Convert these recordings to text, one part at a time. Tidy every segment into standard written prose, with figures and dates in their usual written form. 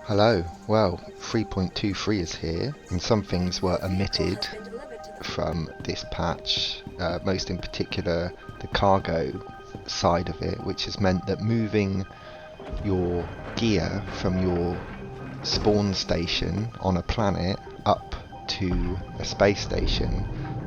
Hello, well, 3.23 is here, and some things were omitted from this patch, most in particular the cargo side of it, which has meant that moving your gear from your spawn station on a planet up to a space station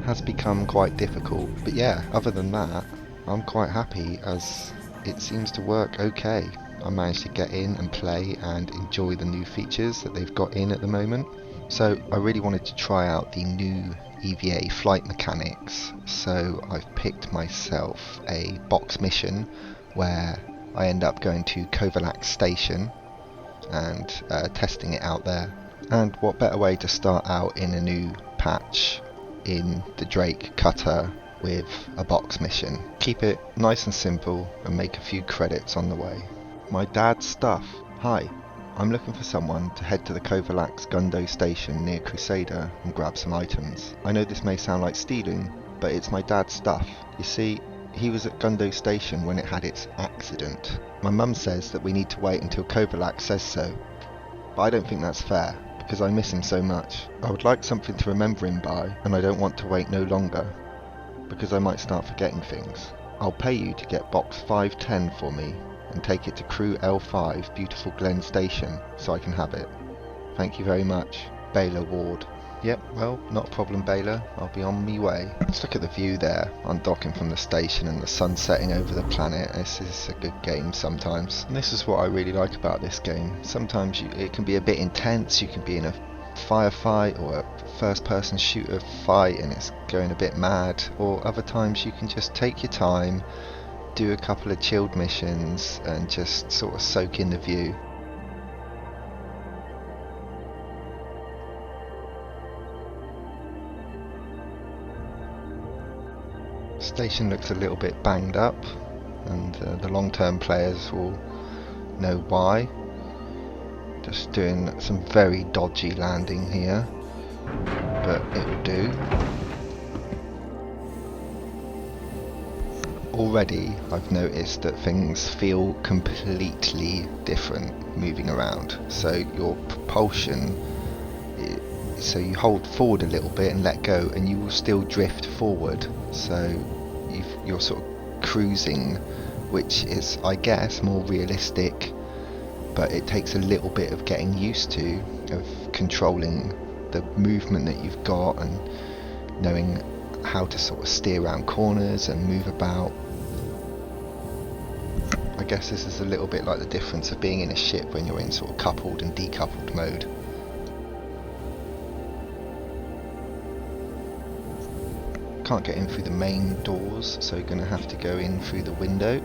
has become quite difficult. But yeah, other than that, I'm quite happy as it seems to work okay. I managed to get in and play and enjoy the new features that they've got in at the moment. So I really wanted to try out the new EVA flight mechanics, so I've picked myself a box mission where I end up going to Kovalak Station and testing it out there. And what better way to start out in a new patch in the Drake cutter with a box mission. Keep it nice and simple and make a few credits on the way. My dad's stuff. Hi, I'm looking for someone to head to the Kovalak's Gundo station near Crusader and grab some items. I know this may sound like stealing, but it's my dad's stuff. You see, he was at Gundo station when it had its accident. My mum says that we need to wait until Kovalak says so, but I don't think that's fair, because I miss him so much. I would like something to remember him by, and I don't want to wait no longer, because I might start forgetting things. I'll pay you to get box 510 for me, and take it to Crew L5 Beautiful Glen Station, so I can have it. Thank you very much. Baylor Ward. Yep, well, not a problem, Baylor. I'll be on me way. Let's look at the view there, undocking from the station and the sun setting over the planet. This is a good game sometimes. And this is what I really like about this game. Sometimes it can be a bit intense, you can be in a firefight or a first person shooter fight and it's going a bit mad, or other times you can just take your time, do a couple of chilled missions and just sort of soak in the view. Station looks a little bit banged up, and the long-term players will know why. Just doing some very dodgy landing here, but it will do. Already I've noticed that things feel completely different moving around. So your propulsion, so you hold forward a little bit and let go and you will still drift forward. So you're sort of cruising, which is, I guess, more realistic, but it takes a little bit of getting used to, of controlling the movement that you've got and knowing how to sort of steer around corners and move about. I guess this is a little bit like the difference of being in a ship when you're in sort of coupled and decoupled mode. Can't get in through the main doors, so you're going to have to go in through the window.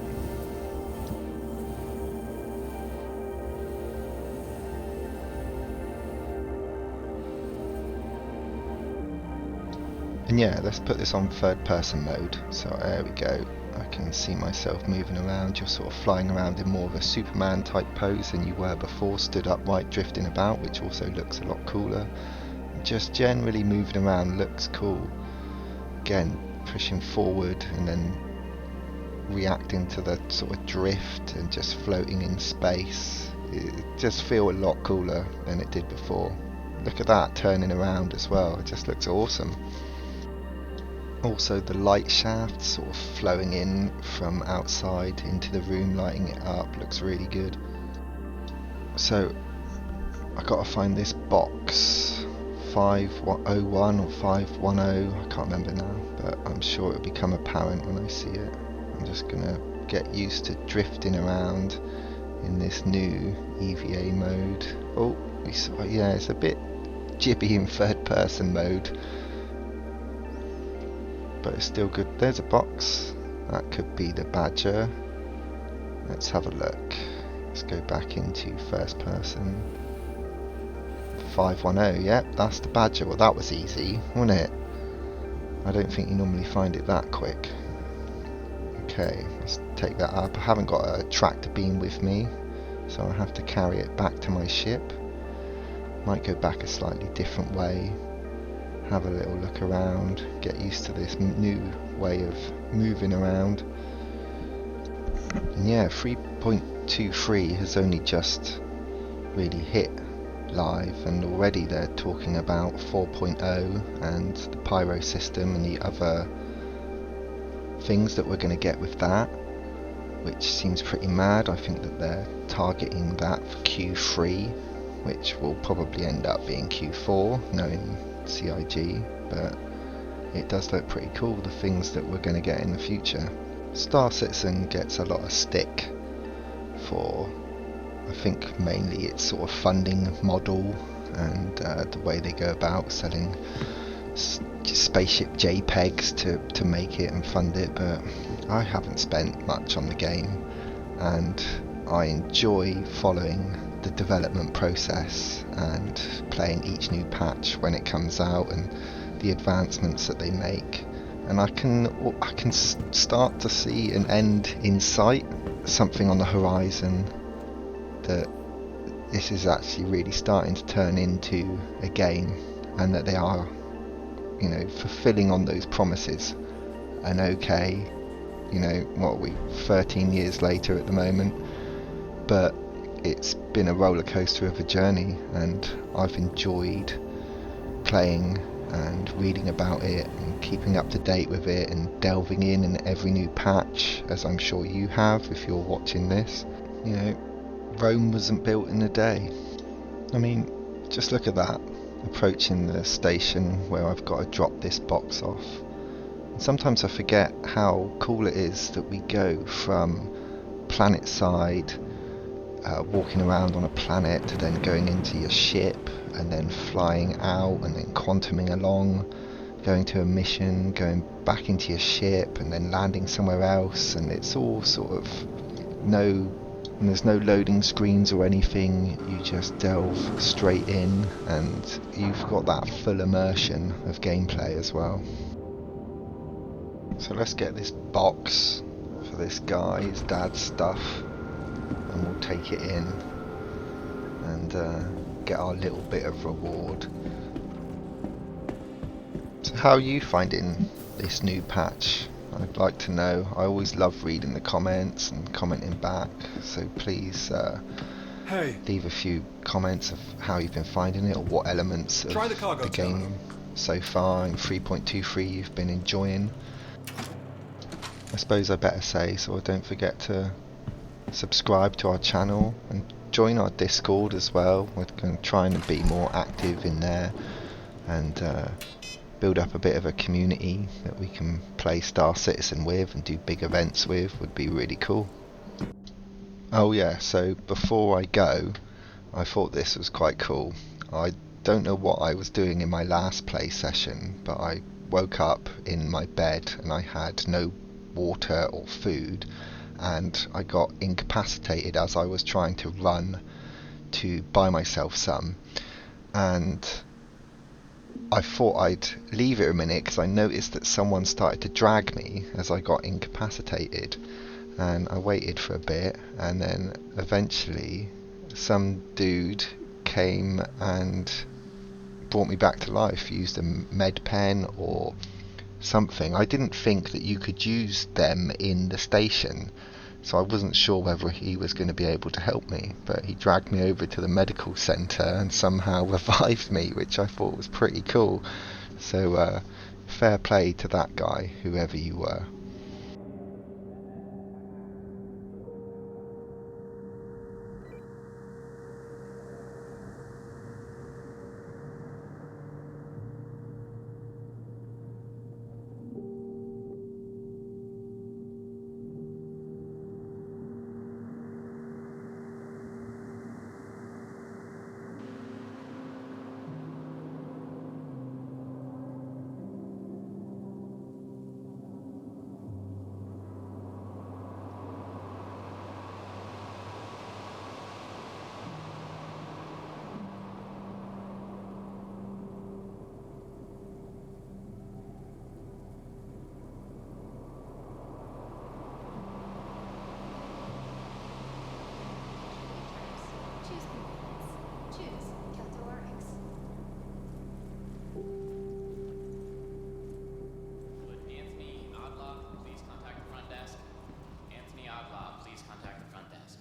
And yeah, let's put this on third person mode. So there we go. I can see myself moving around. You're sort of flying around in more of a Superman type pose than you were before, stood upright drifting about, which also looks a lot cooler. Just generally moving around looks cool. Again, pushing forward and then reacting to the sort of drift and just floating in space. It just feels a lot cooler than it did before. Look at that, turning around as well. It just looks awesome. Also the light shaft sort of flowing in from outside into the room, lighting it up, looks really good. So I gotta find this box 501 or 510, I can't remember now, but I'm sure it'll become apparent when I see it. I'm just gonna get used to drifting around in this new EVA mode. Oh, yeah, it's a bit jibby in third person mode, but it's still good. There's a box. That could be the Badger. Let's have a look. Let's go back into first person. 510, yep, that's the Badger. Well, that was easy, wasn't it? I don't think you normally find it that quick. Okay, let's take that up. I haven't got a tractor beam with me, so I have to carry it back to my ship. Might go back a slightly different way. Have a little look around, get used to this new way of moving around. And yeah, 3.23 has only just really hit live, and already they're talking about 4.0 and the pyro system and the other things that we're going to get with that, which seems pretty mad. I think that they're targeting that for Q3, which will probably end up being Q4, knowing CIG, but it does look pretty cool, the things that we're going to get in the future. Star Citizen gets a lot of stick for, I think mainly its sort of funding model and the way they go about selling spaceship JPEGs to make it and fund it, but I haven't spent much on the game, and I enjoy following the development process and playing each new patch when it comes out and the advancements that they make, and I can start to see an end in sight, something on the horizon that this is actually really starting to turn into a game, and that they are, you know, fulfilling on those promises. And okay, you know, what are we, 13 years later at the moment, but it's been a roller coaster of a journey, and I've enjoyed playing and reading about it and keeping up to date with it and delving in every new patch, as I'm sure you have if you're watching this. You know, Rome wasn't built in a day. I mean, just look at that, approaching the station where I've got to drop this box off. And sometimes I forget how cool it is that we go from planet side, walking around on a planet, to then going into your ship and then flying out and then quantuming along, going to a mission, going back into your ship and then landing somewhere else, and it's all sort of there's no loading screens or anything. You just delve straight in and you've got that full immersion of gameplay as well. So let's get this box for this guy, his dad's stuff, and we'll take it in and get our little bit of reward. So how are you finding this new patch? I'd like to know. I always love reading the comments and commenting back, so please leave a few comments of how you've been finding it, or what elements of the game so far in 3.23 you've been enjoying. I suppose I better say, so don't forget to subscribe to our channel and join our Discord as well. We're going to try and be more active in there and build up a bit of a community that we can play Star Citizen with and do big events with. Would be really cool. Oh yeah, so before I go, I thought this was quite cool. I don't know what I was doing in my last play session, but I woke up in my bed and I had no water or food, and I got incapacitated as I was trying to run to buy myself some, and I thought I'd leave it a minute because I noticed that someone started to drag me as I got incapacitated, and I waited for a bit, and then eventually some dude came and brought me back to life, used a med pen or something. I didn't think that you could use them in the station, so I wasn't sure whether he was going to be able to help me, but he dragged me over to the medical centre and somehow revived me, which I thought was pretty cool. So fair play to that guy, whoever you were. Choose convenience. Choose